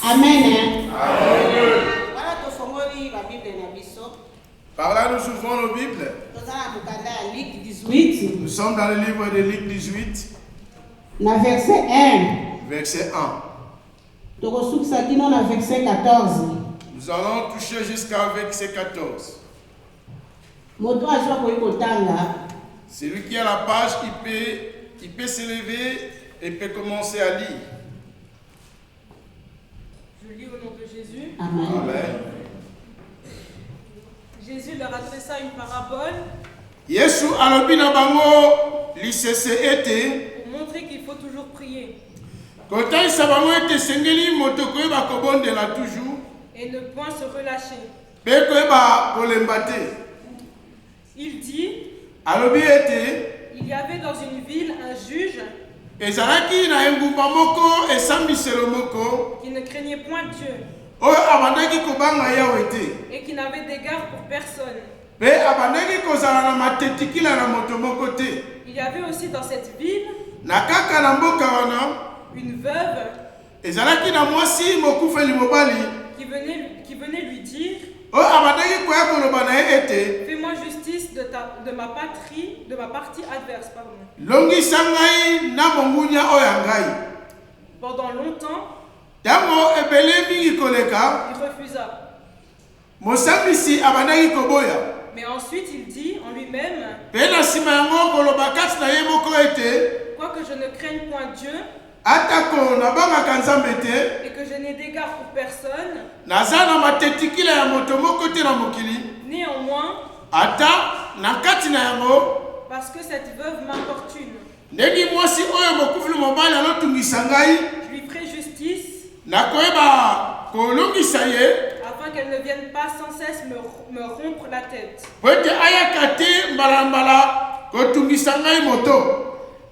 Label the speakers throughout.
Speaker 1: Amen.
Speaker 2: Par là, nous ouvrons nos Bibles. Nous sommes dans le livre de Luc 18.
Speaker 1: Verset 1.
Speaker 2: Verset 1.
Speaker 1: Verset 14.
Speaker 2: Nous allons toucher jusqu'à verset 14. Celui qui a la page, il peut s'élever et peut commencer à lire.
Speaker 3: Je lis au nom de Jésus.
Speaker 1: Amen.
Speaker 2: Amen.
Speaker 3: Jésus leur adressa une parabole
Speaker 2: Yesu alobi na bango lisese ete
Speaker 3: pour montrer qu'il faut toujours prier
Speaker 2: kotaisa bango ete sengeli moto koyeba kobondela toujours
Speaker 3: et ne point se relâcher.
Speaker 2: mpe koyeba kolemba te.
Speaker 3: Il dit,
Speaker 2: Alobi ete
Speaker 3: il y avait dans une ville un juge
Speaker 2: ezalaki na engumba moko esambiselo moko
Speaker 3: qui ne craignait point Dieu
Speaker 2: oyo abandaki kobanga yawe te
Speaker 3: et qui n'avait d'égard pour personne.
Speaker 2: mpe abandaki kozala na matetikila na moto moko te.
Speaker 3: Il y avait aussi dans cette ville
Speaker 2: Na kaka na mboka wana
Speaker 3: une veuve
Speaker 2: ezalaki na mwasi mokufeli mobali
Speaker 3: qui venait lui dire,
Speaker 2: oyo abandaki koya koloba na ye ete
Speaker 3: fais-moi justice de ma partie adverse. Pardon.
Speaker 2: longisa ngai na mongunya oyo ya ngai.
Speaker 3: Pendant longtemps,
Speaker 2: Ntango ebele mingi koleka
Speaker 3: il refusa.
Speaker 2: mosambisi abandaki koboya.
Speaker 3: Mais ensuite il dit en lui-même,
Speaker 2: Mpe na nsima yango koloba kati na ye moko ete
Speaker 3: quoique je ne craigne point Dieu
Speaker 2: atako nabangaka nzambe te
Speaker 3: et que je n'ai d'égard pour personne,
Speaker 2: naza na matetikila ya moto moko te na mokili
Speaker 3: néanmoins,
Speaker 2: ata na kati na yango
Speaker 3: parce que cette veuve m'importune,
Speaker 2: ndenge mwasi oyo mokufuli mobali alotungisa ngai
Speaker 3: je lui ferai justice
Speaker 2: nakoyeba kolongisa ye
Speaker 3: afin qu'elle ne vienne pas sans cesse me rompre la tête.
Speaker 2: po ete ayaka te mbalambala kotungisa ngai moto.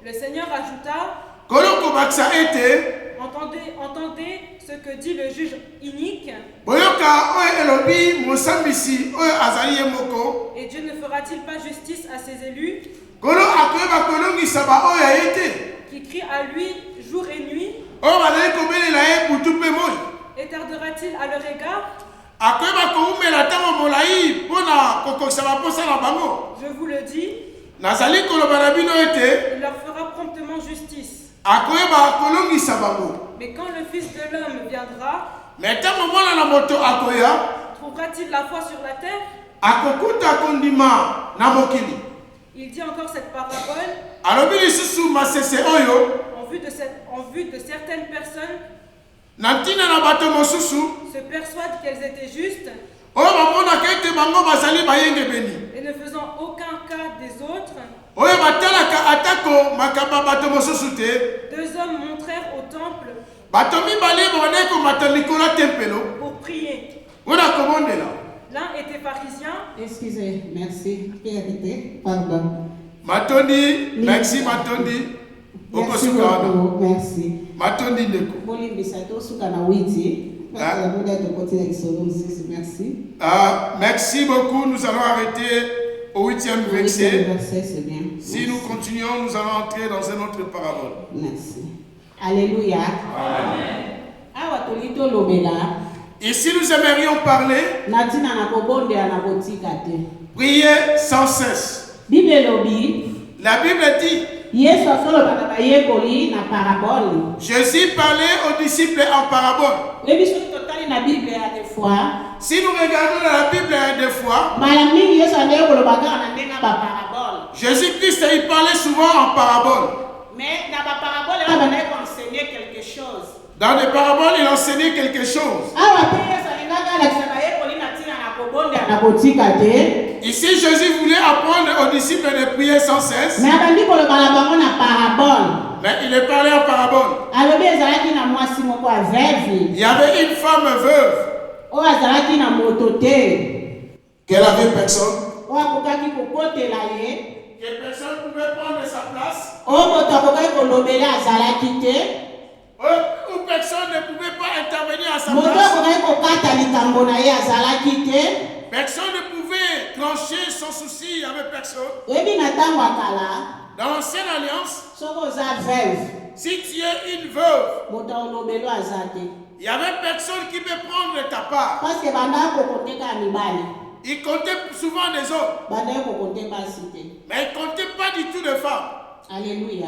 Speaker 3: Le Seigneur ajouta,
Speaker 2: Kolo kobakisa ete
Speaker 3: entendez ce que dit le juge inique,
Speaker 2: boyoka oyo elobi mosambisi oyo azali ye moko.
Speaker 3: et Dieu ne fera-t-il pas justice à ses élus
Speaker 2: Kolo akoyeba kolongisa baoyo aye te
Speaker 3: qui crient à lui jour et nuit?
Speaker 2: oyo bazali kobelela ye butu mpe moi.
Speaker 3: Et tardera-t-il à leur égard?
Speaker 2: Akoyeba koumela ntango molai mpo na kokokisa baposa na bango.
Speaker 3: Je vous le dis,
Speaker 2: Nazali koloba na bino ete
Speaker 3: il leur fera promptement justice.
Speaker 2: akoyeba kolongisa bango.
Speaker 3: Mais quand le Fils de l'homme viendra,
Speaker 2: Me ntango mwana na moto akoya
Speaker 3: trouvera-t-il la foi sur la terre?
Speaker 2: akokuta kondima na mokili.
Speaker 3: Il dit encore cette parabole
Speaker 2: Alobi lisusu masese oyo
Speaker 3: en vue de certaines personnes
Speaker 2: na ntina na bato mosusu
Speaker 3: se persuadent qu'elles étaient justes
Speaker 2: oyo bamonaka ete bango bazali bayengebeni
Speaker 3: et ne faisant aucun cas des autres.
Speaker 2: oyo batalaka atako makambo ya bato mosusu te.
Speaker 3: Deux hommes montrèrent au temple
Speaker 2: Bato mibale babandaki komata likolo ya tempelo
Speaker 3: pour prier.
Speaker 2: mpona kobondela.
Speaker 3: L'un était pharisien,
Speaker 1: Excusez, merci. Vérité, pardon.
Speaker 2: Matondi, merci Matondi.
Speaker 1: Merci
Speaker 2: Okosuka wana.
Speaker 1: beaucoup, merci.
Speaker 2: Matondi ndeko.
Speaker 1: Bolimbisa tosuka na witi. Merci.
Speaker 2: Merci beaucoup. Nous allons arrêter au 8e verset.
Speaker 1: C'est bien.
Speaker 2: Si nous continuons, nous allons entrer dans une autre parabole.
Speaker 1: Merci. Alléluia.
Speaker 2: Amen.
Speaker 1: Awa tolito lobela.
Speaker 2: Ici, nous aimerions parler,
Speaker 1: Natina na kobonde na botika te.
Speaker 2: prier sans cesse.
Speaker 1: Bible lobi.
Speaker 2: La Bible dit,
Speaker 1: Yesu asoloba na bayekoli na parabole.
Speaker 2: Jésus parlait aux disciples en parabole.
Speaker 1: Lebiso totali na Bible ya des fois.
Speaker 2: Si nous regardons dans la Bible des fois,
Speaker 1: Mara mingi Yesu andeko kolobaka na ndenga ba parabole.
Speaker 2: Jésus-Christ, il parlait souvent en parabole.
Speaker 1: Mais dans la parabole, il va enseigner quelque chose.
Speaker 2: Dans les paraboles, il enseignait quelque chose. Ici, Jésus voulait apprendre aux disciples de prier sans cesse. Mais il est parlé en parabole. Il y avait une femme veuve qu'elle avait personne. Que personne ne pouvait prendre sa place. Ou personne ne pouvait pas intervenir à sa place. Personne ne pouvait trancher son souci, il n'y avait personne. Dans l'ancienne alliance, Si tu es une veuve,
Speaker 1: moto olobelo azate.
Speaker 2: il y avait personne qui peut prendre ta part.
Speaker 1: Parce que banda kokoteka mibali.
Speaker 2: Il comptait souvent des hommes,
Speaker 1: Banda kokote basite.
Speaker 2: mais il comptait pas du tout de femmes.
Speaker 1: Alléluia.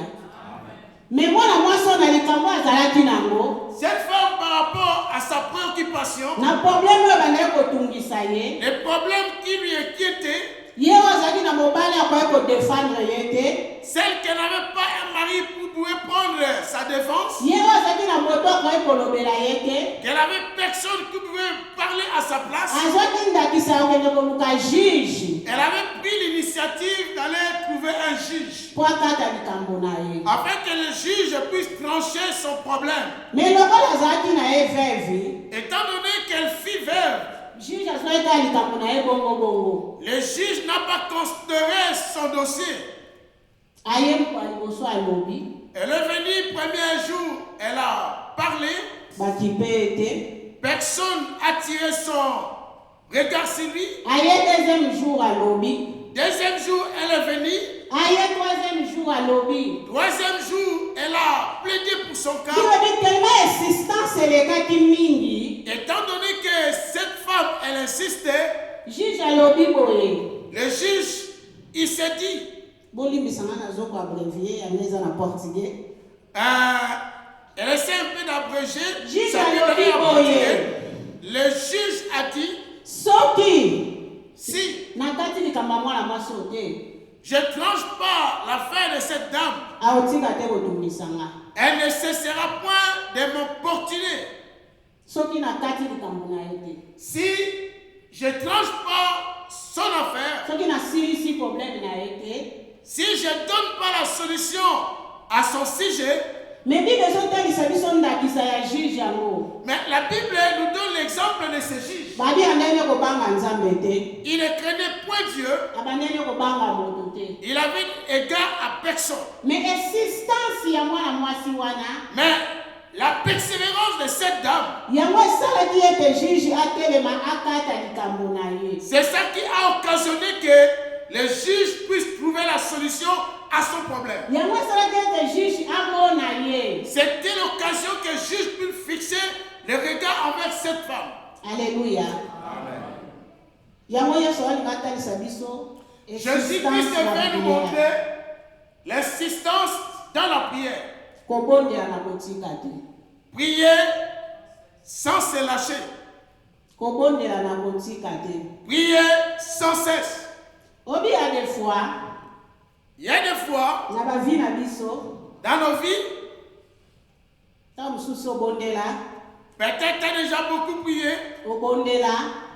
Speaker 1: Mais moi la moisson na likambo azalaki nango.
Speaker 2: Cette femme, par rapport à sa préoccupation,
Speaker 1: Na problème oyo banda kotungisa ye.
Speaker 2: les problèmes qui lui inquiétaient,
Speaker 1: Ye ozaki na mobali akoki kodefendre ye te.
Speaker 2: celle qui n'avait pas un mari pour pouvoir prendre sa défense,
Speaker 1: Ye ozaki na moto akoki kolobela ye te.
Speaker 2: qu'elle avait personne qui pouvait parler à sa place,
Speaker 1: Azwaki ndakisa okende koluka juge.
Speaker 2: elle avait pris l'initiative d'aller trouver un juge,
Speaker 1: Po akata likambo na ye.
Speaker 2: afin que le juge puisse trancher son problème.
Speaker 1: Mais lokola azalaki na ye vevi.
Speaker 2: Étant donné qu'elle fit veuve,
Speaker 1: Juge azwaki kaka likambo na ye bongo bongo.
Speaker 2: le juge n'a pas considéré son dossier.
Speaker 1: Aye mokwa liboso alobi.
Speaker 2: Elle est venue premier jour, elle a parlé,
Speaker 1: Bakipe ete.
Speaker 2: personne a tiré son regard sur lui.
Speaker 1: Aye deuxième jour alobi.
Speaker 2: Deuxième jour, elle est venue.
Speaker 1: Aye troisième jour alobi.
Speaker 2: Troisième jour, elle a plaidé pour son cas.
Speaker 1: Kilobi tellement insistance elekaki mingi.
Speaker 2: Étant donné que cette femme, elle insistait,
Speaker 1: Juge alobi boye.
Speaker 2: le juge, il s'est dit,
Speaker 1: Bolimbisanga nazoko abrévier yaneza na portugais.
Speaker 2: elle essaie un peu d'abréger.
Speaker 1: Juge
Speaker 2: ça veut
Speaker 1: alobi
Speaker 2: dire en
Speaker 1: boye.
Speaker 2: portugais. Le juge a dit,
Speaker 1: Soki
Speaker 2: si
Speaker 1: nakati likambo mwana mwasi te.
Speaker 2: je ne tranche pas l'affaire de cette dame,
Speaker 1: Aotika te kotungisanga.
Speaker 2: elle ne cessera point de m'importuner.
Speaker 1: Soki nakati likambo na ye te.
Speaker 2: Si je ne tranche pas son affaire,
Speaker 1: Soki nasilisi problème na ye te.
Speaker 2: si je ne donne pas la solution à son sujet,
Speaker 1: Mais Bible ezotalisa biso ndakisa ya juge yango.
Speaker 2: mais la Bible nous donne l'exemple de ce juge.
Speaker 1: Babi andene kobanga nzambe te.
Speaker 2: Il ne craignait point Dieu,
Speaker 1: Abandene kobanga moto te.
Speaker 2: il avait égard à personne.
Speaker 1: Mais insistance ya mwana mwasi wana.
Speaker 2: Mais la persévérance de cette dame,
Speaker 1: Yango esalaki ete juge atelema akata likambo na ye.
Speaker 2: c'est ça qui a occasionné que le juge puisse trouver la solution à son problème.
Speaker 1: Yango esalaki ete juge amona ye.
Speaker 2: C'était l'occasion que le juge puisse fixer le regard envers cette femme.
Speaker 1: Alléluia. Yango yesu alingi atalisa biso.
Speaker 2: Jésus-Christ veut nous montrer l'insistance dans la prière.
Speaker 1: Kobondela na kotika te.
Speaker 2: Prier sans se lâcher.
Speaker 1: Kobondela na kotika te.
Speaker 2: Prier sans cesse.
Speaker 1: Obi ya des fois.
Speaker 2: Il y a des fois,
Speaker 1: Na ba vie na biso.
Speaker 2: dans nos vies,
Speaker 1: Ta mususu obondela.
Speaker 2: peut-être tu as déjà beaucoup prié,
Speaker 1: Obondela.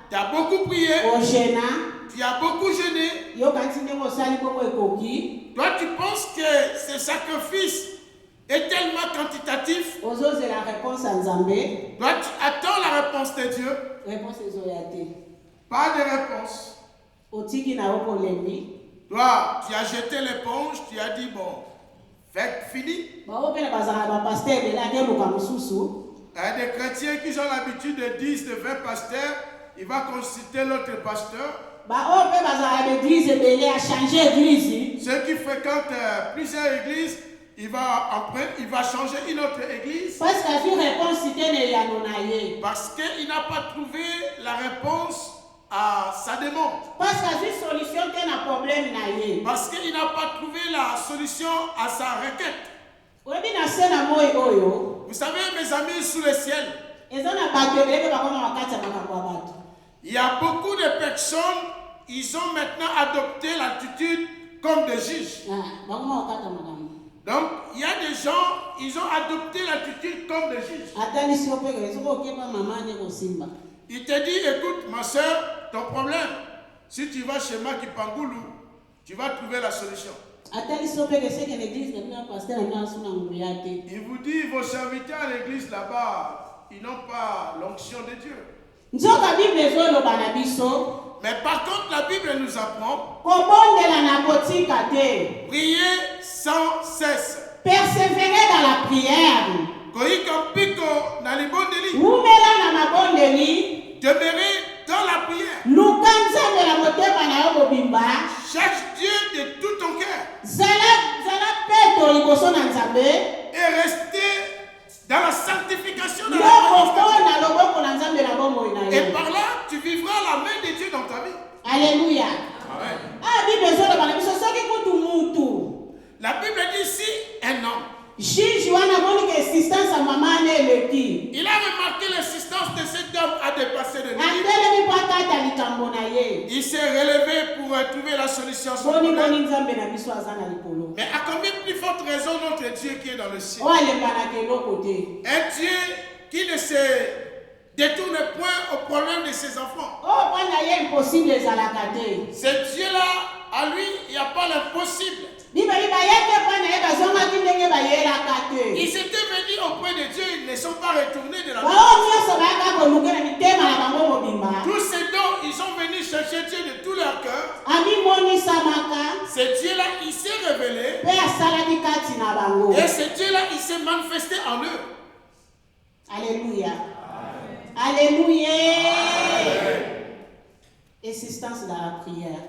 Speaker 2: tu as beaucoup prié,
Speaker 1: Ojena.
Speaker 2: tu as beaucoup jeûné.
Speaker 1: Yo kanti ndenge osali bongo ekoki.
Speaker 2: Toi, tu penses que ce sacrifice est tellement quantitatif.
Speaker 1: Ozozela réponse à Nzambe.
Speaker 2: Toi, tu attends la réponse de Dieu.
Speaker 1: Réponse ezoya te.
Speaker 2: Pas de réponse.
Speaker 1: Otiki na yo kolembi.
Speaker 2: Toi, tu as jeté l'éponge, tu as dit, bon, fait fini.
Speaker 1: Bao pe na bazala ba pasteur ebele akeluka mosusu.
Speaker 2: Il y a des chrétiens qui ont l'habitude de 10, de 20 pasteurs. Il va consulter l'autre pasteur.
Speaker 1: Bao pe bazala l'église ebele a changé église.
Speaker 2: Ceux qui fréquentent plusieurs églises, il va changer une autre église.
Speaker 1: Parce que tu réponse c'était ne ya nonaye.
Speaker 2: Parce qu'il n'a pas trouvé la réponse à sa demande.
Speaker 1: Parce que tu solution te na problème na ye.
Speaker 2: Parce qu'il n'a pas trouvé la solution à sa requête.
Speaker 1: Oyebi na se na moi oyo.
Speaker 2: Vous savez, mes amis, sous le ciel,
Speaker 1: Eza na bato ebele pe bakoma makati ya makambo ya bato.
Speaker 2: il y a beaucoup de personnes, ils ont maintenant adopté l'attitude comme des juges.
Speaker 1: Bakoma makati ya makambo.
Speaker 2: Donc, il y a des gens, ils ont adopté l'attitude comme des juges.
Speaker 1: Atalisi yo pe ke soko okepa mama ne kosimba.
Speaker 2: Il te dit, écoute, ma soeur, ton problème, si tu vas chez Maki Pangoulou, tu vas trouver la solution.
Speaker 1: Atalisi yo pe ke seke l'église ke na pasteur na suna nguya te.
Speaker 2: Il vous dit, vos serviteurs à l'église là-bas, ils n'ont pas l'onction de Dieu.
Speaker 1: Nzoka Bible ezoloba na biso.
Speaker 2: Mais par contre, la Bible nous apprend,
Speaker 1: Kobondela na kotika te.
Speaker 2: prier sans cesse.
Speaker 1: Persévérer dans la prière.
Speaker 2: Koika piko na libondeli.
Speaker 1: Umela na mabondeli.
Speaker 2: Demeurer dans la prière.
Speaker 1: Luka nzambe na motema na yo mobimba.
Speaker 2: Cherche Dieu de tout ton cœur.
Speaker 1: Zala peto liboso na nzambe.
Speaker 2: Et Il s'est relevé pour trouver la solution à son
Speaker 1: Boni
Speaker 2: problème.
Speaker 1: boni nzambe na biso aza na likolo.
Speaker 2: Mais à combien plus forte raison notre Dieu qui est dans le ciel?
Speaker 1: O alembana eloko te.
Speaker 2: Un Dieu qui ne se détourne point au problème de ses enfants.
Speaker 1: O bwana ye impossible ezalaka te.
Speaker 2: Ce Dieu-là, à lui, il n'y a pas l'impossible.
Speaker 1: Bibeli bayeke bwana ye bazongaki ndenge bayelaka te.
Speaker 2: Ils étaient venus auprès de Dieu, ils ne sont pas retournés de la
Speaker 1: Bao
Speaker 2: maison.
Speaker 1: nyonso bayaka koluka na mitema na bango mobimba.
Speaker 2: Tous ces dons, ils sont venus chercher Dieu de tout leur cœur.
Speaker 1: Amimonisamaka
Speaker 2: Ce Dieu-là, il s'est révélé.
Speaker 1: mpe asalaki kati na bango.
Speaker 2: Et ce Dieu-là, il s'est manifesté en eux.
Speaker 1: Alléluia. Alléluia. Existence de la prière.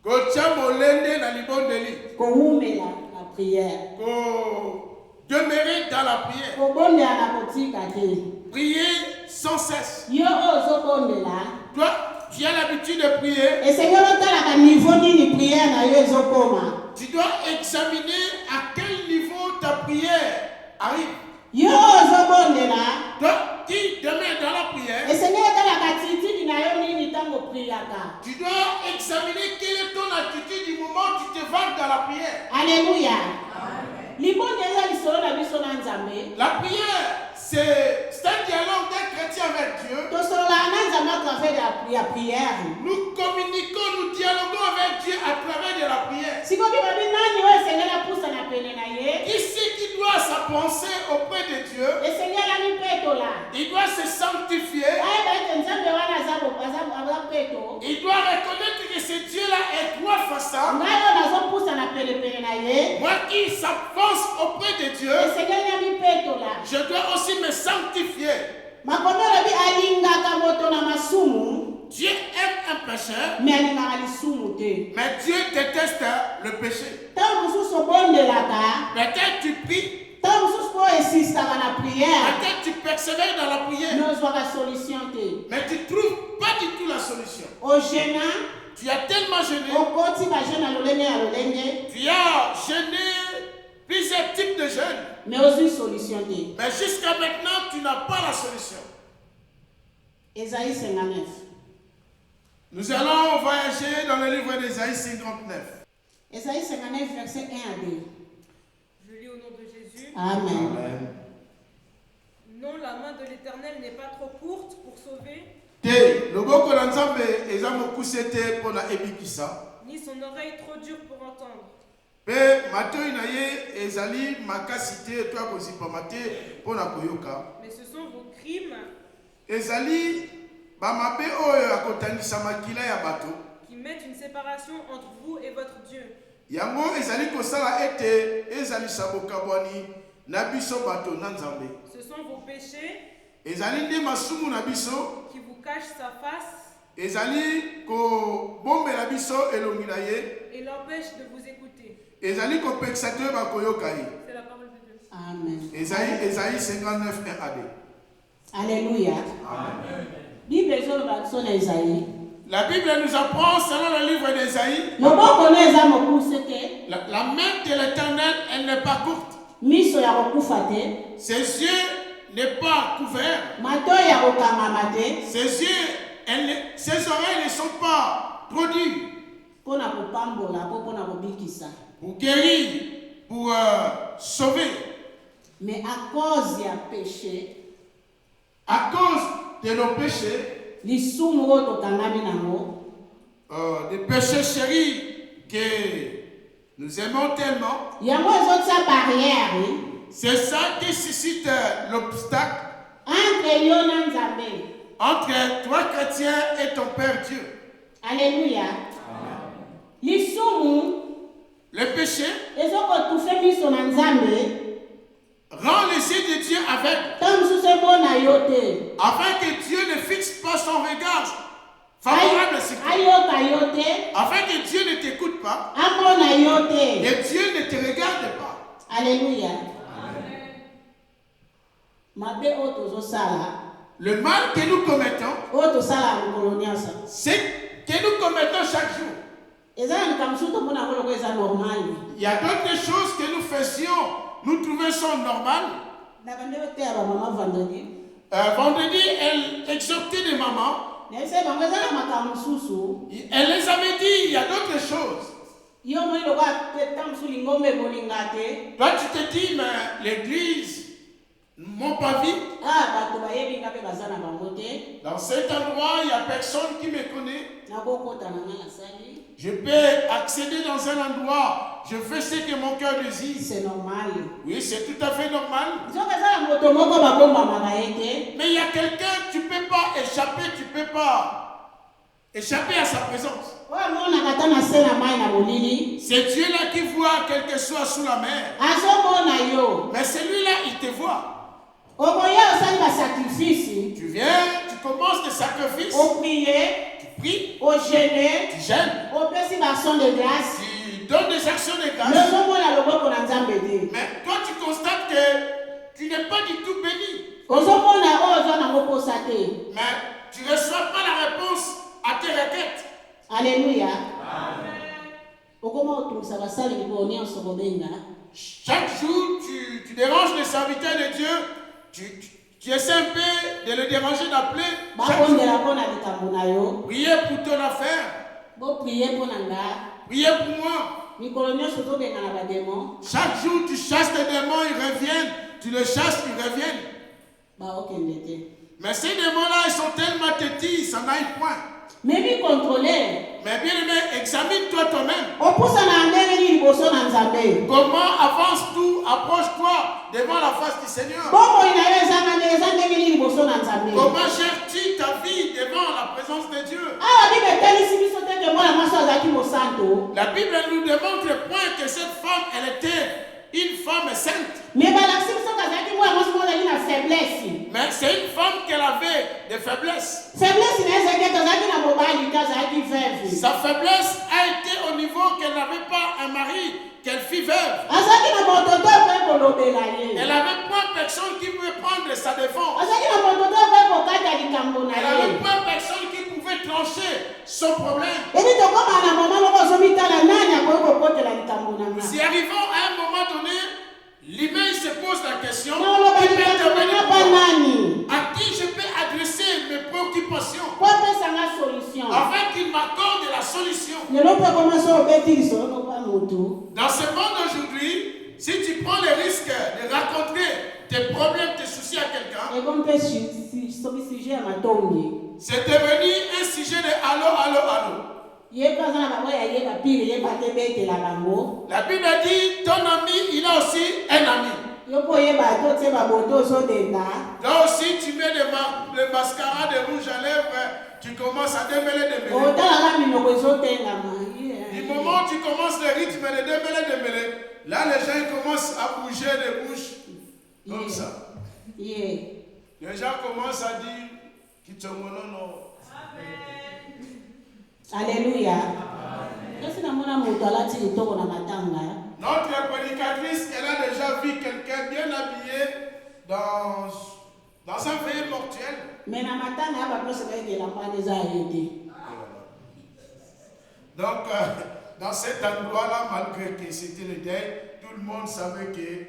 Speaker 2: Kotia molende na libondeli.
Speaker 1: Kowumela la prière.
Speaker 2: Ko demeurer dans la prière.
Speaker 1: Kobondela na kotika te.
Speaker 2: Prier sans cesse.
Speaker 1: Yo ozobondela.
Speaker 2: Toi, tu as l'habitude de prier.
Speaker 1: Esengeli otalaka niveau nini prière na yo ezokoma.
Speaker 2: Tu dois examiner à quel niveau ta prière arrive.
Speaker 1: Yo ozobondela.
Speaker 2: Toi, qui demeure dans la prière,
Speaker 1: Esengeli otalaka titiki na yo nini ntango priaka.
Speaker 2: tu dois examiner quelle est ton attitude du moment où tu te vantes dans la prière.
Speaker 1: Alléluia. Libonde eza lisolo na biso na Nzambe.
Speaker 2: La prière, c'est un dialogue d'un chrétien avec Dieu.
Speaker 1: Tosolola na Nzambe à travers la prière.
Speaker 2: Nous communiquons, nous dialoguons avec Dieu à travers de la prière.
Speaker 1: Sikobi babi nani oyo esengeli apusa na pene na ye.
Speaker 2: Qui c'est qui doit sa pensée auprès de Dieu?
Speaker 1: Esengeli amipetola.
Speaker 2: Il doit se sanctifier.
Speaker 1: Ayeba ete Nzambe wana aza peto.
Speaker 2: Il doit reconnaître que ce Dieu-là est droit façon.
Speaker 1: Ngai oyo nazopusa na pene na ye.
Speaker 2: Moi qui s'avance auprès de Dieu,
Speaker 1: Esengeli amipetola.
Speaker 2: je dois aussi me sanctifier.
Speaker 1: Makomi olobi alingaka moto na masumu.
Speaker 2: Dieu aime un pécheur,
Speaker 1: Me alingaka lisumu te.
Speaker 2: mais Dieu déteste le péché.
Speaker 1: Ntango mosusu obondelaka.
Speaker 2: Peut-être tu pries,
Speaker 1: Ntango mosusu po esistaka na prière.
Speaker 2: peut-être tu persévères dans la prière,
Speaker 1: Nozwaka solution te.
Speaker 2: mais tu ne trouves pas du tout la solution.
Speaker 1: Ogena.
Speaker 2: Tu as tellement jeûné,
Speaker 1: Okoti bajene ya lolenge ya lolenge.
Speaker 2: tu as jeûné plusieurs types de jeûnes,
Speaker 1: Mais ozwi solution te.
Speaker 2: mais jusqu'à maintenant, tu n'as pas la solution.
Speaker 1: Esaïe 59.
Speaker 2: Nous allons voyager dans le livre d'Ésaïe 59.
Speaker 1: Esaïe 59, verset 1 à 2.
Speaker 3: Je lis au nom de Jésus.
Speaker 1: Amen.
Speaker 3: Non, la main de l'Éternel n'est pas trop courte pour sauver,
Speaker 2: Te, loboko na Nzambe eza mokuse te mpona ebikisa.
Speaker 3: ni son oreille trop dure pour entendre.
Speaker 2: Pe matoi na ye ezali makasi te to akozipama te mpona koyoka.
Speaker 3: Mais ce sont vos crimes
Speaker 2: Ezali bamabe oyo akotangisa makila ya bato.
Speaker 3: qui mettent une séparation entre vous et votre Dieu.
Speaker 2: Yango ezali kosala ete ezalisa bokabwani na biso bato na Nzambe.
Speaker 3: Ce sont vos péchés
Speaker 2: Ezali nde masumu na biso.
Speaker 3: qui vous cachent sa face
Speaker 2: Ezali kobombela biso elongi na ye.
Speaker 3: et l'empêchent de vous écouter.
Speaker 2: Ezali kopekisa te bakoyoka ye.
Speaker 3: C'est la parole de Dieu.
Speaker 1: Amen.
Speaker 2: Esaïe 59 1 à 2.
Speaker 1: Alléluia.
Speaker 2: Amen.
Speaker 1: Bible ezoloba biso na Esaïe.
Speaker 2: La Bible nous apprend, selon le livre d'Ésaïe,
Speaker 1: Loboko no eza mokuse te.
Speaker 2: la main de l'Éternel, elle n'est pas courte.
Speaker 1: Miso ya kokufa te.
Speaker 2: Ses yeux n'est pas couverts.
Speaker 1: Matoi ya kokangama te.
Speaker 2: Ses yeux, ses oreilles ne sont pas produits
Speaker 1: Mpo na kopambola mpo na kobikisa.
Speaker 2: pour guérir, pour sauver.
Speaker 1: Mais à cause ya péché,
Speaker 2: À cause de nos péchés,
Speaker 1: lisumu oyo tokangami nango,
Speaker 2: des péchés chéris que nous aimons tellement,
Speaker 1: yango ezotia barrière
Speaker 2: c'est ça qui suscite l'obstacle
Speaker 1: entre yo na Nzambe.
Speaker 2: entre toi chrétien et ton Père Dieu.
Speaker 1: Alléluia. Lisumu
Speaker 2: Le péché
Speaker 1: ezokotufe miso na Nzambe
Speaker 2: rend les yeux de Dieu aveugles,
Speaker 1: ntango mosusu emona yo te.
Speaker 2: afin que Dieu ne fixe pas son regard favorable sur toi,
Speaker 1: Ayoka yo te.
Speaker 2: afin que Dieu ne t'écoute pas,
Speaker 1: Amona yo te.
Speaker 2: et Dieu ne te regarde pas.
Speaker 1: Alléluia. Mabe oyo tozosala,
Speaker 2: Le mal que nous commettons,
Speaker 1: oyo tosala mokolo nyonso,
Speaker 2: c'est que nous commettons chaque jour.
Speaker 1: eza na likambo mosusu tomona yango loko eza normal.
Speaker 2: Il y a d'autres choses que nous faisions, nous trouvions normales.
Speaker 1: Na bande oteya bamama vendredi.
Speaker 2: Vendredi, elle exhortait des mamans.
Speaker 1: Elle
Speaker 2: les avait dit, il y a d'autres choses. Toi, tu te dis, mais l'église m'ont pas vu. Dans cet endroit, il n'y a personne qui me connaît. Je peux accéder dans un endroit, je fais ce que mon cœur désire.
Speaker 1: C'est normal.
Speaker 2: Oui, c'est tout à fait normal. Mais il y a quelqu'un, tu ne peux pas échapper, tu ne peux pas échapper à sa présence. C'est Dieu-là qui voit quel que soit sous la mer. Mais celui-là, il te voit. Tu viens, tu commences des sacrifices. Tu pries, tu gênes, tu donnes des actions de grâce. Mais toi, tu constates que tu n'es pas du tout béni. Mais tu ne reçois pas la réponse à tes requêtes.
Speaker 1: Alléluia.
Speaker 2: Chaque jour, tu déranges les serviteurs de Dieu. Tu essaies un peu de le déranger, d'appeler. Priez pour ton affaire. Priez pour moi. Chaque jour, tu chasses tes démons, ils reviennent. Tu les chasses, ils reviennent. Mais ces démons-là, ils sont tellement têtis, ça n'aille point.
Speaker 1: Mais bien contrôler.
Speaker 2: Mais bien aimé, examine-toi toi-même. Comment avance tout? Approche-toi devant la face du Seigneur. Comment gères-tu ta vie devant la présence de Dieu? La Bible nous démontre le point que cette femme, elle était une femme sainte. Mais c'est une femme qu'elle avait des faiblesses. Sa faiblesse a été au niveau qu'elle n'avait pas un mari, qu'elle fut veuve. Elle avait pas personne qui pouvait prendre sa défense. Elle avait pas personne qui pouvait trancher son problème. Si arrivant à un moment donné, l'humain se pose la question, à qui je peux adresser mes préoccupations afin qu'il m'accorde la solution. Dans ce monde d'aujourd'hui, si tu prends le risque de raconter tes problèmes, tes soucis à quelqu'un, c'est devenu un sujet de allô, allô, allô. La Bible a dit, ton ami, il a aussi un ami. Là aussi, tu mets le mascara de rouge à lèvres, tu commences à démêler. Du moment où tu commences le rythme de démêler, là les gens commencent à bouger les bouches comme ça. Les gens commencent à dire,
Speaker 1: Alléluia.
Speaker 2: Notre prédicatrice, elle a déjà vu quelqu'un bien habillé dans un veillée mortuel. Donc, dans cet endroit-là, malgré que c'était le deuil, tout le monde savait que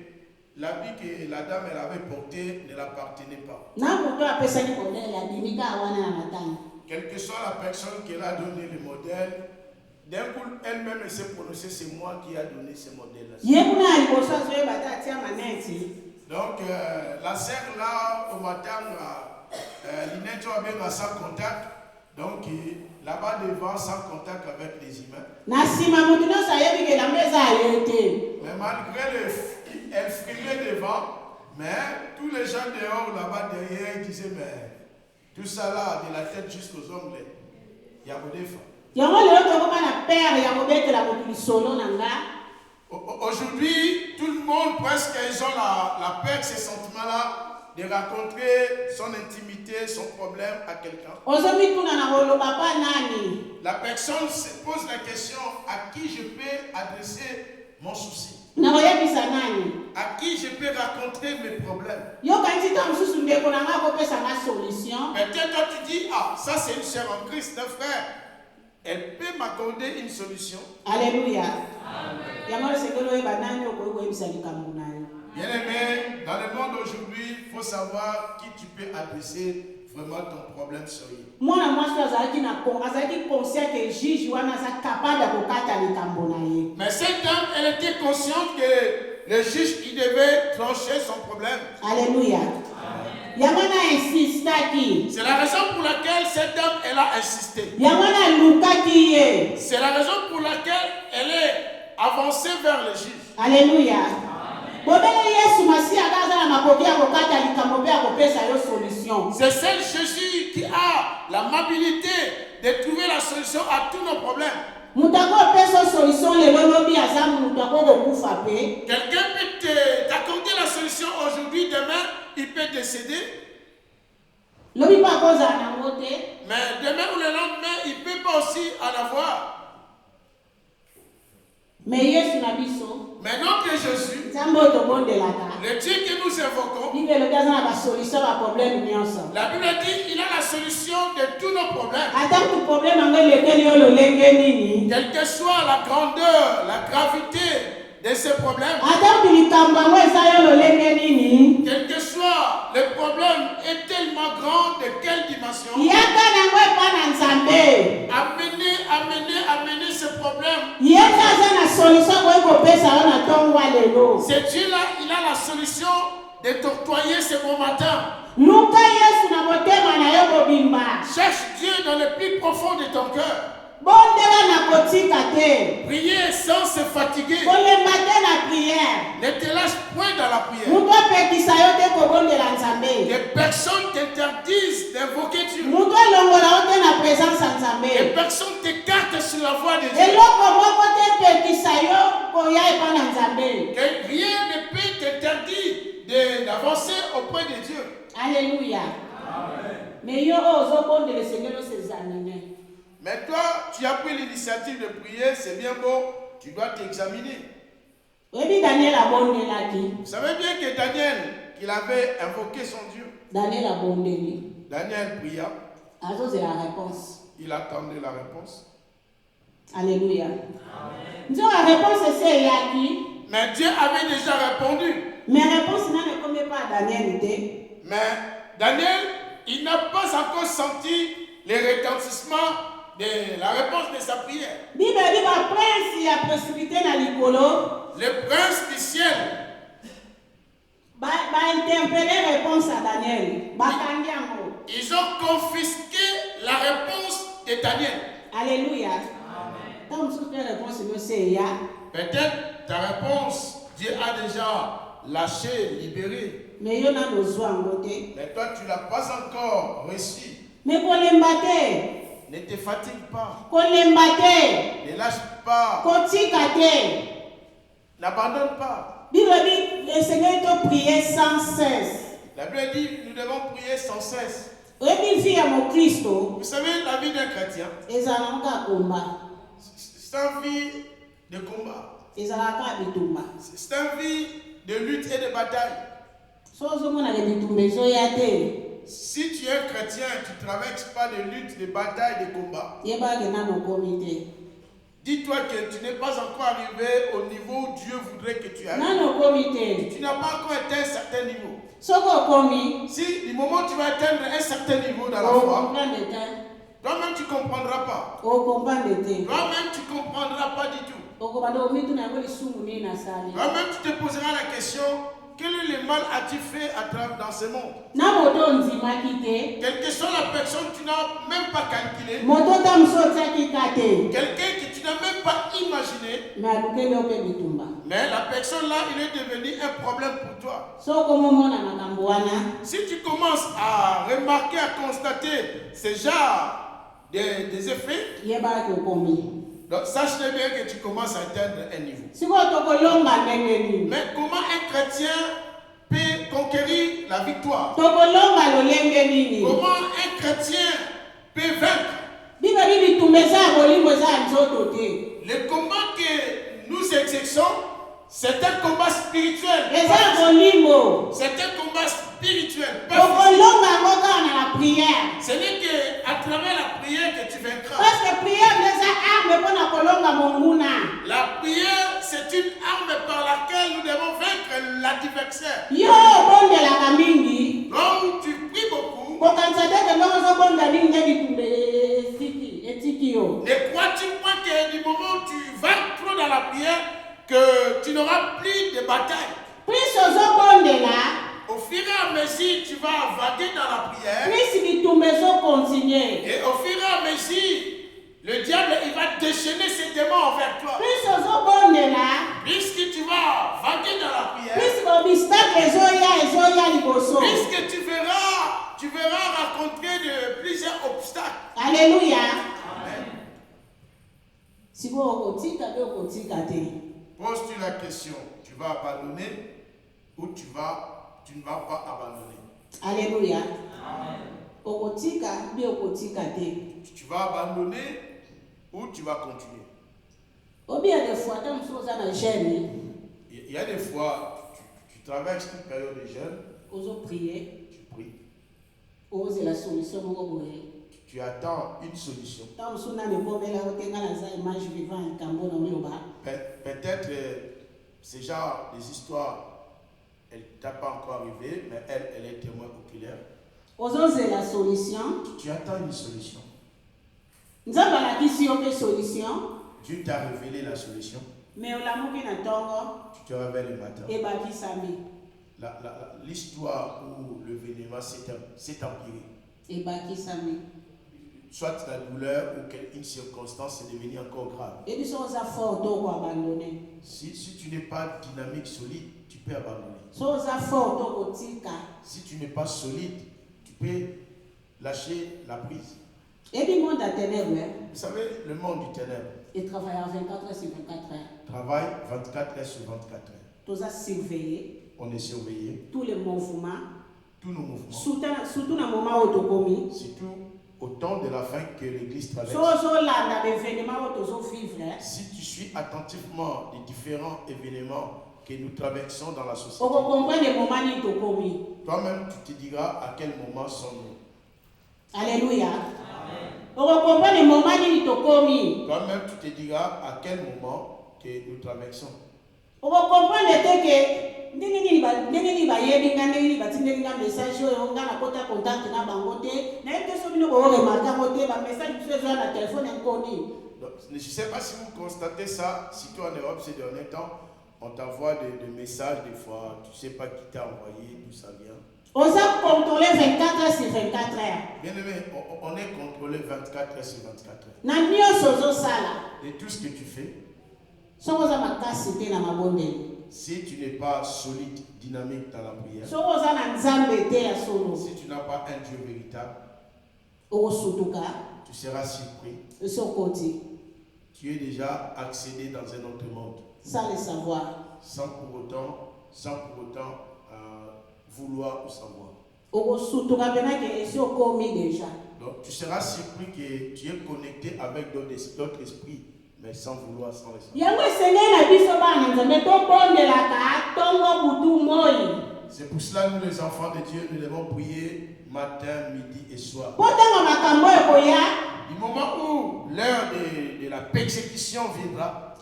Speaker 2: l'habit que la dame elle avait porté ne l'appartenait pas. Quelle que soit la personne qui a donné le modèle, d'un coup, elle-même s'est prononcée, c'est moi qui a donné ce modèle-là. Donc, la sœur là, au matin, Linette a bien sans contact. Donc, là-bas devant, sans contact avec les humains. Mais malgré elle frimait devant, mais tous les gens dehors, là-bas derrière, ils disaient, mais tout ça là, de la tête jusqu'aux ongles, il y a des femmes. Aujourd'hui, tout le monde, presque, ils ont la peur, ces sentiments-là, de raconter son intimité, son problème à quelqu'un. La personne se pose la question, à qui je peux adresser mon souci? À qui je peux raconter mes problèmes? Peut-être toi tu dis, ah, ça c'est une sœur en Christ, un frère. Elle peut m'accorder une solution.
Speaker 1: Alléluia.
Speaker 2: Bien aimé, dans le monde aujourd'hui, il faut savoir qui tu peux adresser vraiment ton problème sérieux.
Speaker 1: Mwana mwasi azalaki conscient que juge wana aza capable ya kokata likambo na ye.
Speaker 2: Mais cette dame, elle était consciente que le juge, il devait trancher son problème.
Speaker 1: Alléluia. Yango na insistaki.
Speaker 2: C'est la raison pour laquelle cette dame, elle a insisté.
Speaker 1: Yango na lukaki ye.
Speaker 2: C'est la raison pour laquelle elle est avancée vers le juge.
Speaker 1: Alléluia. Bobele Yesu Masiya akaza na makoki ya kokata likambo pe ya kopesa yo solution.
Speaker 2: C'est celle Jésus qui a l'amabilité de trouver la solution à tous nos problèmes.
Speaker 1: Mutako pesa solution lelo lobi aza mutako kokufa pe.
Speaker 2: Quelqu'un peut t'accorder la solution aujourd'hui, demain, il peut décéder.
Speaker 1: Lobi pa koza na ngote.
Speaker 2: Mais demain ou le lendemain, il peut pas aussi en avoir.
Speaker 1: Mais Yesu na biso.
Speaker 2: Mais notre Jésus,
Speaker 1: le
Speaker 2: Dieu que nous invoquons, la Bible dit qu'il a la solution de tous nos problèmes. Quelle que soit la grandeur, la gravité de ces problèmes, quel que soit le problème est tellement grand, de quelle dimension, amener ce problème. C'est Dieu là, il a la solution de t'octroyer ce bon matin. Cherche Dieu dans le plus profond de ton cœur. Prier sans se fatiguer. Ne te lâche point dans la prière. Que personne t'interdise d'invoquer Dieu. Que personne t'écarte sur la voie de Dieu. Que rien ne peut t'interdire d'avancer auprès de Dieu.
Speaker 1: Alléluia.
Speaker 2: Mais toi, tu as pris l'initiative de prier, c'est bien beau, tu dois t'examiner. Vous savez bien que Daniel, qu'il avait invoqué son Dieu. Daniel pria. Il attendait la réponse.
Speaker 1: Alléluia.
Speaker 2: Mais Dieu avait déjà répondu.
Speaker 1: Mais réponse ne commet pas à Daniel.
Speaker 2: Mais Daniel, il n'a pas encore senti les retentissements de la réponse de sa prière. Le prince du ciel.
Speaker 1: Réponse à Daniel.
Speaker 2: Ils ont confisqué la réponse de Daniel.
Speaker 1: Alléluia.
Speaker 2: Peut-être ta réponse, Dieu a déjà lâché, libéré.
Speaker 1: Mais toi,
Speaker 2: tu ne l'as pas encore reçu. Ne te fatigue pas. Ne lâche pas. N'abandonne pas.
Speaker 1: Le Seigneur te prier sans cesse.
Speaker 2: La Bible dit nous devons prier sans cesse.
Speaker 1: Vous
Speaker 2: savez, la vie d'un chrétien, c'est une vie de combat. C'est une vie de lutte et de bataille. Si tu es un chrétien, tu ne traverses pas de lutte, de bataille, de combat. Dis-toi que tu n'es pas encore arrivé au niveau où Dieu voudrait que tu arrives. Tu n'as pas encore atteint un certain niveau. Si du moment où tu vas atteindre un certain niveau dans la foi, toi-même tu ne comprendras pas. Toi-même tu ne comprendras pas du tout. Toi-même tu te poseras la question, quel est le mal as-tu fait à travers dans ce monde? Quelle que soit la personne que tu n'as même pas calculé, quelqu'un que tu n'as même pas imaginé, mais la personne là, il est devenu un problème pour toi. Si tu commences à remarquer, à constater ce genre des effets, donc sache bien que tu commences à atteindre un niveau. Mais comment un chrétien peut conquérir la victoire? Comment un chrétien peut vaincre? Le combat que nous exerçons, c'est un combat spirituel. C'est un combat spirituel. Ce n'est qu'à travers la prière que tu vaincras. La prière, c'est une arme par laquelle nous devons vaincre l'adversaire. Quand tu pries beaucoup, Ne crois-tu pas que du moment où tu vas trop dans la prière, que tu n'auras plus de bataille? Au fur et à mesure, tu vas vaguer dans la prière. Et au fur et à mesure, le diable il va déchaîner ses démons envers toi. Puisque tu vas vaguer dans la prière. Puisque tu verras rencontrer de plusieurs obstacles.
Speaker 1: Alléluia.
Speaker 2: Amen. Pose-tu la question, tu vas abandonner ou tu ne vas pas abandonner?
Speaker 1: Alléluia.
Speaker 2: Amen. Tu vas abandonner ou tu vas continuer?
Speaker 1: Il
Speaker 2: Il y a des fois, tu traverses une période de jeûne, tu pries, tu attends une solution. Peut-être ce genre des histoires, elle ne t'a pas encore arrivé, mais elle est témoin oculaire. Tu attends une solution. Dieu t'a révélé la solution. Tu te réveilles le matin. L'histoire où l'événement s'est empiré. Soit la douleur ou une circonstance est devenue encore grave. Si tu n'es pas dynamique, solide, tu peux abandonner. Si tu n'es pas solide, tu peux lâcher la prise. Vous savez, le monde du ténèbre.
Speaker 1: Il travaille à 24 heures sur 24 heures.
Speaker 2: Travaille 24 heures sur 24 heures.
Speaker 1: Tous à surveiller.
Speaker 2: On est surveillé.
Speaker 1: Tous les mouvements.
Speaker 2: Tous nos mouvements.
Speaker 1: Surtout dans le moment où tu commis.
Speaker 2: Surtout au temps de la fin que l'Église traverse. Si tu suis attentivement les différents événements que nous traversons dans la société, toi-même tu te diras à quel moment sommes-nous.
Speaker 1: Alléluia. Toi-même
Speaker 2: tu te diras à quel moment que nous traversons. Je ne sais pas si vous constatez ça, surtout en Europe ces derniers temps, on t'envoie des messages des fois, tu ne sais pas qui t'a envoyé, d'où ça vient. On a contrôlé 24 heures sur 24 heures. Bien aimé, on est contrôlé 24 heures sur 24 heures. Et tout ce que tu fais, si tu n'es pas solide, dynamique dans la prière, si tu n'as pas un Dieu véritable, tu seras surpris. Tu es déjà accédé dans un autre monde.
Speaker 1: Sans le savoir.
Speaker 2: Sans pour autant vouloir ou savoir. Donc tu seras surpris que tu es connecté avec d'autres esprits, mais sans vouloir, sans le savoir. C'est pour cela nous les enfants de Dieu, nous devons prier matin, midi et soir. Du moment où l'heure de la persécution viendra,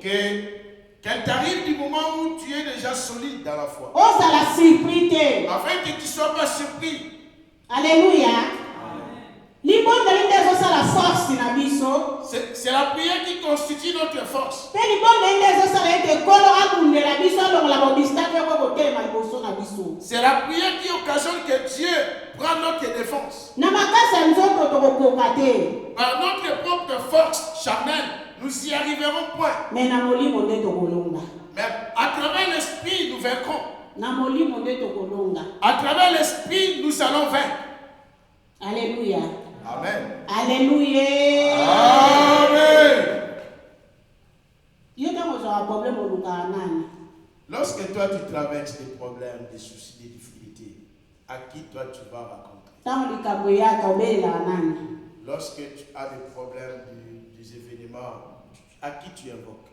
Speaker 2: qu'elle t'arrive du moment où tu es déjà solide dans la foi. Afin que tu ne sois pas surpris.
Speaker 1: Alléluia.
Speaker 2: C'est la prière qui constitue notre force. C'est la prière qui occasionne que Dieu prenne notre défense. Par notre propre force charnelle, nous y arriverons point. Mais à travers l'esprit, nous vaincrons. À travers l'esprit, nous allons vaincre.
Speaker 1: Alléluia.
Speaker 2: Amen.
Speaker 1: Alléluia.
Speaker 2: Amen. Lorsque toi tu traverses des problèmes, des soucis, des difficultés, à qui toi tu vas raconter? Lorsque tu as des problèmes, des événements, à qui tu invoques?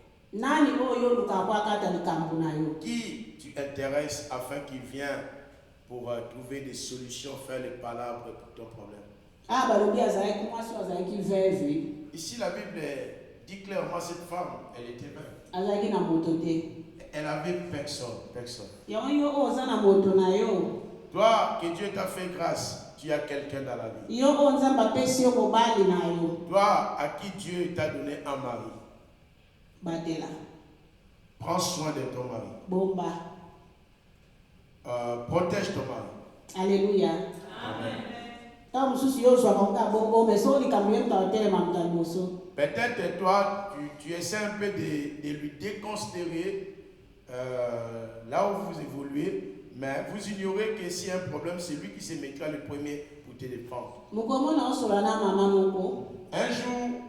Speaker 2: Qui tu intéresses afin qu'il vienne pour trouver des solutions, faire les palabres pour ton problème? Ici la Bible dit clairement cette femme, elle était veuve. Elle avait personne. Toi, que Dieu t'a fait grâce, tu as quelqu'un dans la vie.
Speaker 1: Yo oyo Nzambe apesi yo mobali na yo.
Speaker 2: Toi, à qui Dieu t'a donné un mari,
Speaker 1: Batela.
Speaker 2: prends soin de ton mari.
Speaker 1: Bomba.
Speaker 2: Protège ton mari.
Speaker 1: Alléluia.
Speaker 2: Amen.
Speaker 1: Tant mususu yo zwa konga bongo mais so likambo yo mtaotele mamta liboso.
Speaker 2: Peut-être toi, tu essaies un peu de lui déconsidérer là où vous évoluez, mais vous ignorez que s'il y a un problème, c'est lui qui se mettra le premier pour te défendre.
Speaker 1: Mukomona osola na mama moko.
Speaker 2: Un jour,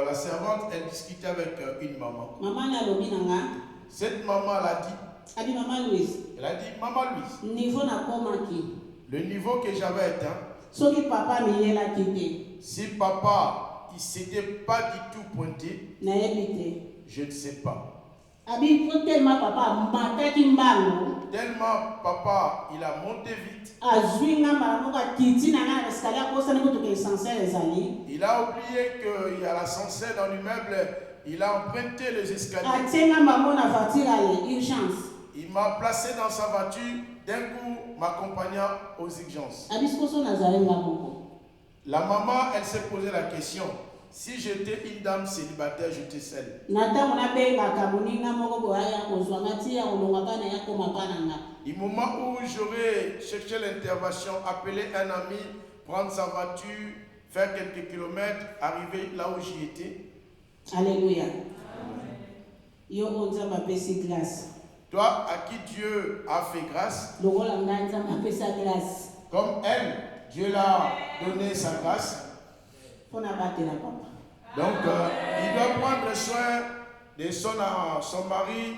Speaker 2: la servante, elle discutait avec une maman.
Speaker 1: Maman na lobi nanga.
Speaker 2: Cette maman, elle a dit,
Speaker 1: Abi maman Louise.
Speaker 2: elle a dit, Maman Louise,
Speaker 1: Niveau na komaki.
Speaker 2: le niveau que j'avais atteint,
Speaker 1: Soki papa miyela kite.
Speaker 2: si papa, il ne s'était pas du tout pointé,
Speaker 1: Na yebite.
Speaker 2: je ne sais pas.
Speaker 1: Abi tellement papa mataki mbango.
Speaker 2: Tellement papa, il a monté vite.
Speaker 1: Azwinga maramoka titi na ngana escalier kosa ni kutuke essentiel ezali.
Speaker 2: Il a oublié qu'il y a l'ascenseur dans l'immeuble. Il a emprunté les escaliers.
Speaker 1: Atenga mambo na voiture ale urgence.
Speaker 2: Il m'a placé dans sa voiture, d'un coup m'accompagnant aux urgences.
Speaker 1: Abi skoso na zalenga moko.
Speaker 2: La maman, elle s'est posé la question. Si j'étais une dame célibataire, j'étais seule.
Speaker 1: Nata mona benga kamuninga moko boya kozwa ngati ya olongaka na ya komapana nga.
Speaker 2: Du moment où j'aurais cherché l'intervention, appelé un ami, prendre sa voiture, faire quelques kilomètres, arriver là où j'y étais.
Speaker 1: Alléluia. Yo onza mapesi grâce.
Speaker 2: Toi, à qui Dieu a fait grâce,
Speaker 1: Lokola nganza mapesa grâce.
Speaker 2: comme elle, Dieu l'a donné sa grâce.
Speaker 1: Pona batela papa.
Speaker 2: Donc, il doit prendre soin de son mari,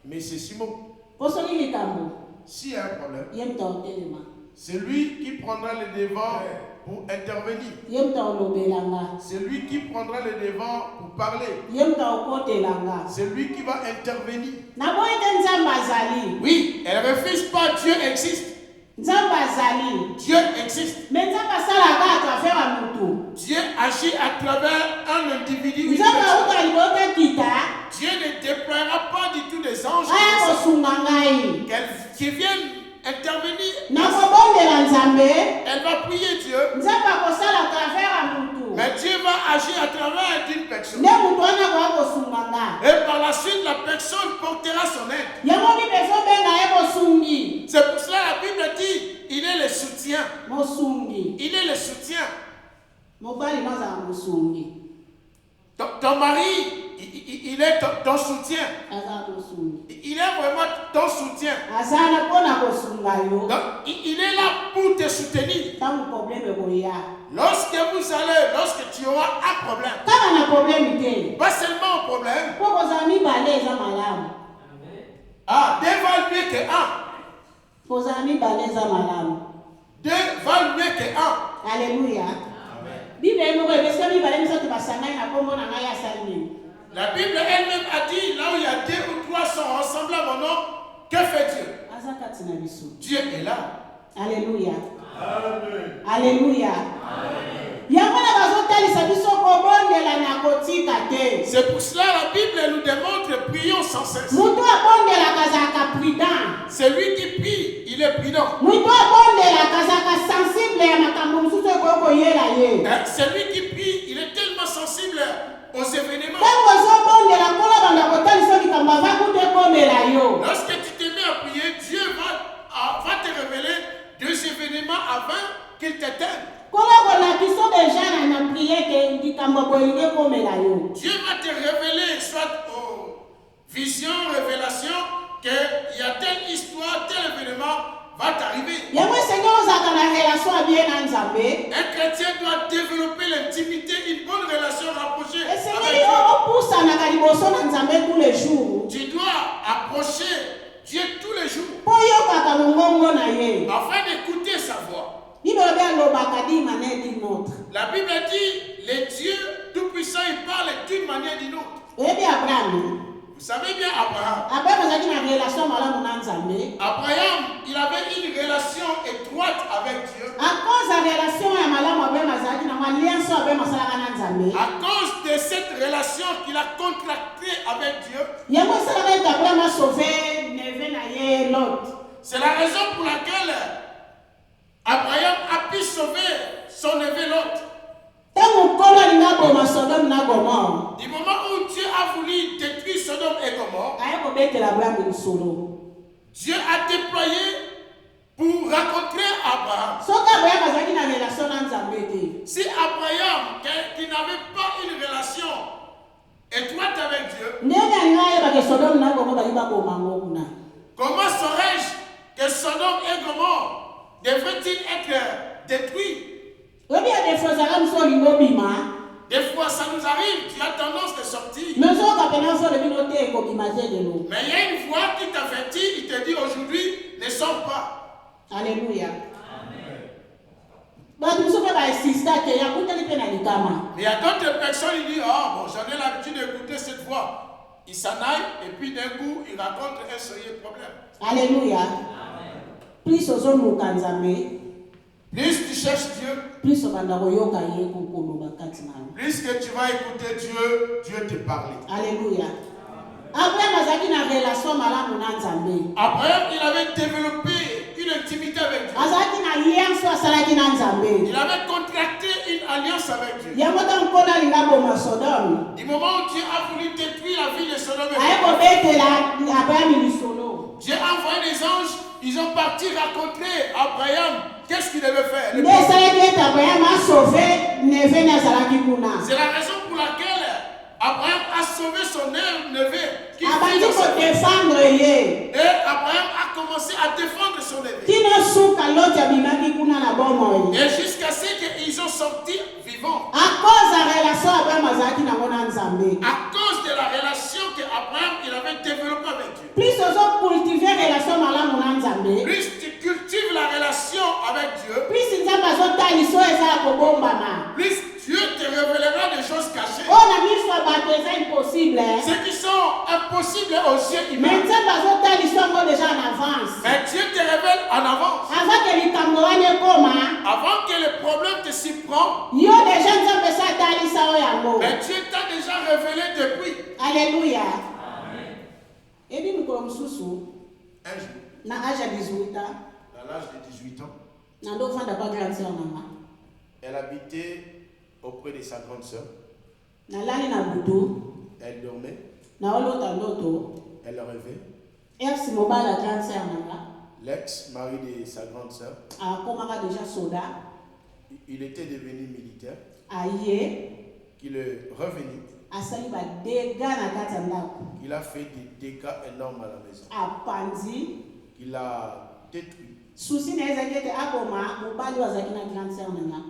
Speaker 2: mais c'est Simon.
Speaker 1: Posoki likambo.
Speaker 2: S'il y a un problème,
Speaker 1: Yemta otelema.
Speaker 2: c'est lui qui prendra le devant pour intervenir.
Speaker 1: Yemta olobelanga.
Speaker 2: C'est lui qui prendra le devant pour parler.
Speaker 1: Yemta okotelanga.
Speaker 2: C'est lui qui va intervenir.
Speaker 1: Naboyete nzambe azali.
Speaker 2: Oui, elle ne refuse pas, Dieu existe.
Speaker 1: Nzambe azali.
Speaker 2: Dieu existe.
Speaker 1: Mais nzambe asalaka atravers mutu.
Speaker 2: Dieu agit à travers un individu. Une
Speaker 1: Nzambe
Speaker 2: personne.
Speaker 1: auka libota kita.
Speaker 2: Dieu ne déploiera pas du tout des anges
Speaker 1: Aya kosunga ngai.
Speaker 2: qui viennent intervenir.
Speaker 1: Nakobondela nzambe.
Speaker 2: Elle va prier Dieu.
Speaker 1: Nzambe akosala atravers mutu.
Speaker 2: Mais Dieu va agir à travers une personne.
Speaker 1: Nde mutu wana koya kosunga nga.
Speaker 2: Et par la suite, la personne portera son aide.
Speaker 1: Yango mipeso benga ye mosungi.
Speaker 2: C'est pour cela la Bible dit, il est le soutien.
Speaker 1: Mosungi.
Speaker 2: Il est le soutien.
Speaker 1: Mobali mazala mosungi.
Speaker 2: Ton mari, il est ton soutien.
Speaker 1: Azala mosungi.
Speaker 2: Il est vraiment ton soutien.
Speaker 1: Azala pona kosunga yo.
Speaker 2: Donc, il est là pour te soutenir.
Speaker 1: Tango problème koya.
Speaker 2: Lorsque tu auras un problème,
Speaker 1: Kama na problème te.
Speaker 2: pas seulement un problème,
Speaker 1: Poko za mibale eza malamu.
Speaker 2: deux valent mieux que un.
Speaker 1: Poza mibale eza malamu.
Speaker 2: Deux valent mieux que un.
Speaker 1: Alléluia. Bible moko ebesa mibale misato basangani na kombo na ngai asali nini.
Speaker 2: La Bible elle-même a dit, là où il y a deux ou trois sont ensemble à mon nom, que fait Dieu?
Speaker 1: Aza kati na biso.
Speaker 2: Dieu est là.
Speaker 1: Alléluia.
Speaker 2: Amen.
Speaker 1: Alléluia. Yango na bazotalisa biso kobondela na kotika te.
Speaker 2: C'est pour cela la Bible nous démontre, prions sans cesse.
Speaker 1: Mutu abondelaka azalaka prudent.
Speaker 2: C'est lui qui prie, il est prudent.
Speaker 1: Mutu abondelaka azalaka sensible ya makambo mosusu ekoki koyela ye.
Speaker 2: C'est lui qui prie, il est tellement sensible aux événements.
Speaker 1: Ntango ozobondela nkolo banda kotalisa likambo ava kuta ekomela yo.
Speaker 2: Lorsque tu te mets à prier, Dieu va te révéler deux événements avant qu'il t'éteigne.
Speaker 1: Nkolo kolakisa deja na priye ke likambo bolingi ekomela yo.
Speaker 2: Dieu va te révéler, soit aux visions, révélations, qu'il y a telle histoire, tel événement va t'arriver.
Speaker 1: Yango Seigneur ozalaka na relation abie na Nzambe.
Speaker 2: Un chrétien doit développer l'intimité, une bonne relation rapprochée avec
Speaker 1: Esengeli
Speaker 2: Dieu.
Speaker 1: opusanaka liboso na Nzambe tous les jours.
Speaker 2: Tu dois approcher Dieu tous les jours
Speaker 1: Po oyokaka mongongo na ye.
Speaker 2: afin d'écouter sa voix.
Speaker 1: Bible alobaka d'une manière d'une autre.
Speaker 2: La Bible dit, le Dieu Tout-Puissant, il parle d'une manière d'une autre.
Speaker 1: Oyebi Abraham.
Speaker 2: Vous savez bien Abraham.
Speaker 1: Abraham azalaki na relation malamu na Nzambe.
Speaker 2: Abraham, il avait une relation étroite avec Dieu.
Speaker 1: À cause ya relation ya malamu Abraham azalaki na alliance Abraham asalaka na Nzambe.
Speaker 2: À cause de cette relation qu'il a contractée avec Dieu,
Speaker 1: Yango esalaka ete Abraham asauve neve na ye Lot.
Speaker 2: c'est la raison pour laquelle
Speaker 1: kobetela Abraham lisolo.
Speaker 2: Dieu a déployé pour rencontrer Abraham.
Speaker 1: Soki Abraham azalaki na relation na Nzambe te.
Speaker 2: Si Abraham, qui n'avait pas une relation étroite avec Dieu,
Speaker 1: Ndenge alinga yebake Sodome na Gomora bali bakoma ngo kuna.
Speaker 2: comment saurais-je que Sodome et Gomorrhe devraient-ils être détruits?
Speaker 1: Obi ya defo zala mso lingo bima.
Speaker 2: Des fois, ça nous arrive, tu as tendance de sortir.
Speaker 1: Mais so kapena so le bino te ko bima te de lo.
Speaker 2: Mais il y a une voix qui t'avertit, il te dit aujourd'hui, ne sors pas.
Speaker 1: Alléluia. Ba tu so ba insista ke ya kutali pe na likama.
Speaker 2: Mais il y a d'autres personnes qui disent, ah bon, j'en ai l'habitude d'écouter cette voix. Il s'en aille et puis d'un coup, il raconte un sérieux problème.
Speaker 1: Alléluia. Plus ozo mukanzame.
Speaker 2: Plus tu cherches Dieu,
Speaker 1: Plus obanda koyoka ye kokoloba kati na.
Speaker 2: plus que tu vas écouter Dieu, Dieu te parle.
Speaker 1: Alléluia. Abraham azaki na relation malamu na Nzambe.
Speaker 2: Abraham, il avait développé une intimité avec Dieu.
Speaker 1: Azaki na lianso asalaki na Nzambe.
Speaker 2: Il avait contracté une alliance avec Dieu.
Speaker 1: Yango ta mpona linga boma Sodome.
Speaker 2: Du moment où Dieu a voulu détruire la ville de Sodome et
Speaker 1: Aye
Speaker 2: Gomorrhe,
Speaker 1: kobetela Abraham lisolo.
Speaker 2: Dieu a envoyé des anges, ils ont parti rencontrer Abraham. Qu'est-ce qu'il devait faire?
Speaker 1: Nde esalaki ete Abraham asauve neve na azalaki kuna.
Speaker 2: C'est la raison pour laquelle Abraham a sauvé son neveu. Qui
Speaker 1: Abandi
Speaker 2: vit dans sa vie.
Speaker 1: kodefendre ye.
Speaker 2: Et Abraham a commencé à défendre son neveu.
Speaker 1: Kino suka loti abimaki kuna na bomoi.
Speaker 2: Et jusqu'à ce qu'ils ont sorti vivants.
Speaker 1: A cause ya relation Abraham azalaki nango na Nzambe.
Speaker 2: À cause de la relation que Abraham il avait développée avec Dieu.
Speaker 1: Plus ozo cultiver relation malamu na Nzambe.
Speaker 2: Plus tu cultives la relation avec Dieu,
Speaker 1: Plus Nzambe azotaliso eza ya kobombama.
Speaker 2: plus Dieu te révélera des choses cachées.
Speaker 1: Oyo na miso ya bato eza impossible.
Speaker 2: Ce qui sont impossibles aux yeux
Speaker 1: Mais
Speaker 2: humains.
Speaker 1: Nzambe azotaliso yango déjà en avance.
Speaker 2: Mais Dieu te révèle en avance.
Speaker 1: Avant que likambo wana ekoma,
Speaker 2: Avant que le problème te s'y prend,
Speaker 1: yo déjà Nzambe esa atalisa oyo yango.
Speaker 2: mais Dieu t'a déjà révélé depuis.
Speaker 1: Alléluia. Ebi mikolo mosusu
Speaker 2: Un jour,
Speaker 1: na âge ya 18 ans,
Speaker 2: à l'âge de 18 ans,
Speaker 1: na ndo ofanda pa grande sœur nanga.
Speaker 2: elle habitait auprès de sa grande sœur.
Speaker 1: Nalali na butu,
Speaker 2: Elle dormait,
Speaker 1: naolota ndoto,
Speaker 2: elle rêvait.
Speaker 1: ex mobali ya grande sœur nanga
Speaker 2: L'ex-mari de sa grande sœur,
Speaker 1: akomaka déjà soda,
Speaker 2: il était devenu militaire,
Speaker 1: aye
Speaker 2: qu'il est revenu,
Speaker 1: asali badega na kati ya ndako,
Speaker 2: qu'il a fait des dégâts énormes à la maison,
Speaker 1: apandi
Speaker 2: qu'il a détruit.
Speaker 1: susi na ezalaki ete aboma mobali oyo azalaki na grande sœur nanga.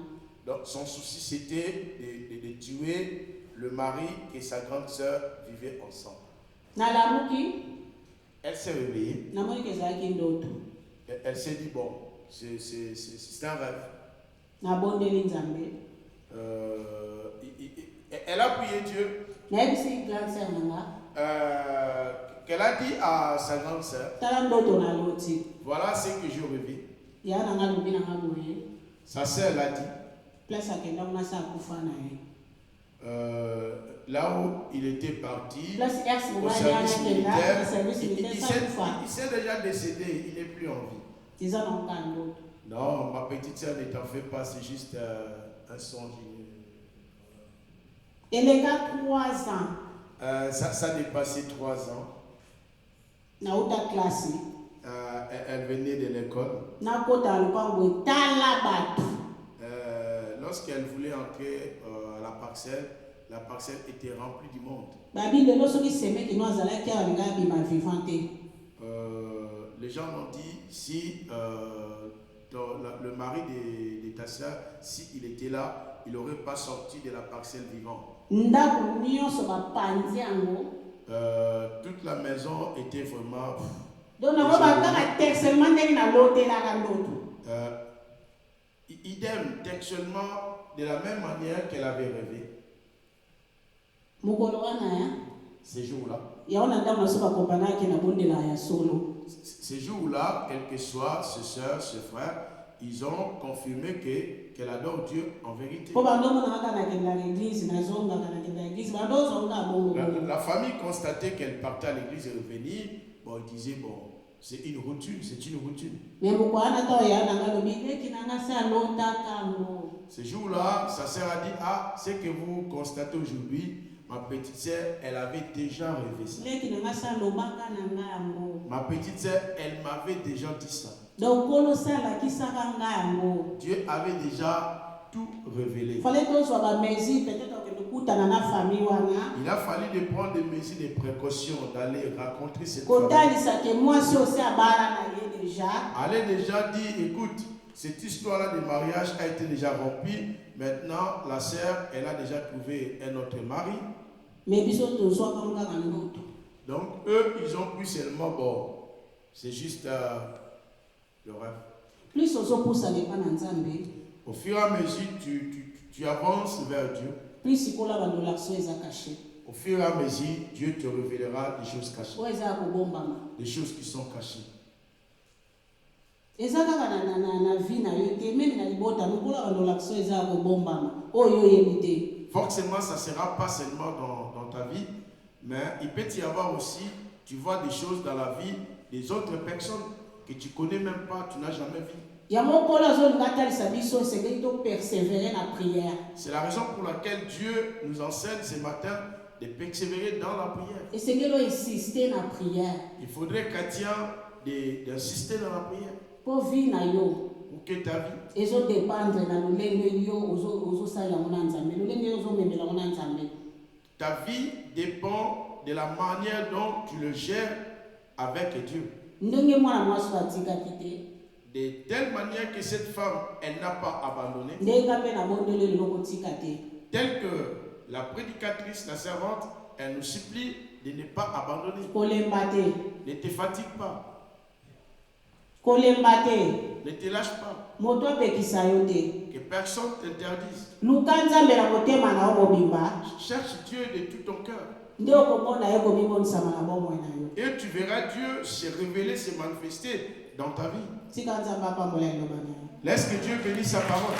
Speaker 2: Donc son souci c'était de tuer le mari et sa grande sœur vivaient ensemble.
Speaker 1: Nalamuki
Speaker 2: Elle s'est réveillée,
Speaker 1: namoni ke ezalaki ndoto,
Speaker 2: elle s'est dit bon, c'est un rêve.
Speaker 1: nabondeli Nzambe,
Speaker 2: Elle a prié Dieu,
Speaker 1: nayebisi grande sœur nanga
Speaker 2: qu'elle a dit à sa grande sœur,
Speaker 1: tala ndoto naloti
Speaker 2: voilà ce que j'ai rêvé.
Speaker 1: ya nanga lobi nanga boye
Speaker 2: Sa sœur l'a dit,
Speaker 1: place akenda kuna sa akufa na ye
Speaker 2: là où il était parti
Speaker 1: place ex
Speaker 2: au
Speaker 1: mobali
Speaker 2: service
Speaker 1: akenda
Speaker 2: militaire,
Speaker 1: na service militaire sa akufa
Speaker 2: il s'est déjà décédé, il n'est plus en vie.
Speaker 1: eza na oka ndoto.
Speaker 2: Non, ma petite sœur, ne t'en fais pas, c'est juste un songe.
Speaker 1: eleka 3 ans
Speaker 2: Ça dépassait 3 ans.
Speaker 1: nauta klase
Speaker 2: Elle venait de l'école.
Speaker 1: nakota lopango etala bato
Speaker 2: Lorsqu'elle voulait entrer à la parcelle était remplie du monde.
Speaker 1: babi lelo soki semeki no azalaki awa linga abima vivant te.
Speaker 2: Les gens m'ont dit, si le mari de ta soeur, s'il était là, il n'aurait pas sorti de la parcelle vivant.
Speaker 1: Ndako nyonso bapanzi yango
Speaker 2: Toute la maison était vraiment...
Speaker 1: donc nango bakaka texellement ndenge nalotelaka ndoto.
Speaker 2: Idem, textuellement, de la même manière qu'elle avait rêvé.
Speaker 1: Mokolo wana ya
Speaker 2: Ces jours-là.
Speaker 1: yango na ntango naso bakompanaki na bondela ya solo.
Speaker 2: Ces jours-là, quel que soit ses soeurs, ses frères, ils ont confirmé qu'elle adore Dieu en vérité.
Speaker 1: Po bandomona kaka nakendaka l'église nazongaka nakendaka l'église bandozonga bongo.
Speaker 2: La famille constatait qu'elle partait à l'église et revenir. Bon, ils disaient, bon, c'est une routine, c'est une routine.
Speaker 1: Mais moko wana to ya nanga lobi eki nanga se alotaka ngo.
Speaker 2: Ces jours-là, sa sœur a dit, ah, ce que vous constatez aujourd'hui, Ma petite sœur, elle avait déjà rêvé ça.
Speaker 1: leki na ngasa lobaka na nga yango.
Speaker 2: Ma petite sœur, elle m'avait déjà dit ça.
Speaker 1: Donc kolo sala kisaka nga yango.
Speaker 2: Dieu avait déjà tout révélé.
Speaker 1: Fallait que soit ba mesure peut-être que nous kutana na famille wana.
Speaker 2: Il a fallu de prendre des mesures de précaution, d'aller rencontrer cette
Speaker 1: Kota
Speaker 2: famille.
Speaker 1: lisa que moi si aussi abara na ye déjà.
Speaker 2: Allez déjà dire, écoute, cette histoire-là de mariage a été déjà remplie. Maintenant, la sœur, elle a déjà trouvé un autre mari.
Speaker 1: Mais biso to soit comme nga ndoto.
Speaker 2: Donc, eux, ils ont pris seulement, bon, c'est juste le rêve.
Speaker 1: Plus ozo poussa les pas na nzambe.
Speaker 2: Au fur et à mesure, tu avances vers Dieu.
Speaker 1: Plus ikola ba dolakso eza caché.
Speaker 2: Au fur et à mesure, Dieu te révélera des choses cachées.
Speaker 1: O eza ko bombama.
Speaker 2: Des choses qui sont cachées.
Speaker 1: Eza kaka na vie na yo te même na libota lokola ba dolakso eza ko bombama. Oyo yebite.
Speaker 2: Forcément, ça ne sera pas seulement dans ta vie, mais il peut y avoir aussi, tu vois des choses dans la vie des autres personnes que tu ne connais même pas, tu n'as jamais vu. C'est la raison pour laquelle Dieu nous enseigne ce matin de persévérer dans la prière. Il faudrait, chrétien, d'insister dans la prière pour que ta vie ta vie dépend de la manière dont tu le gères avec Dieu. De telle manière que cette femme, elle n'a pas abandonné. Telle que la prédicatrice, la servante, elle nous supplie de ne pas abandonner. Ne te fatigue pas. Ne te lâche pas. Que personne t'interdise. Cherche Dieu de tout ton cœur. Et tu verras Dieu se révéler, se manifester dans ta vie. Laisse que Dieu bénisse sa parole.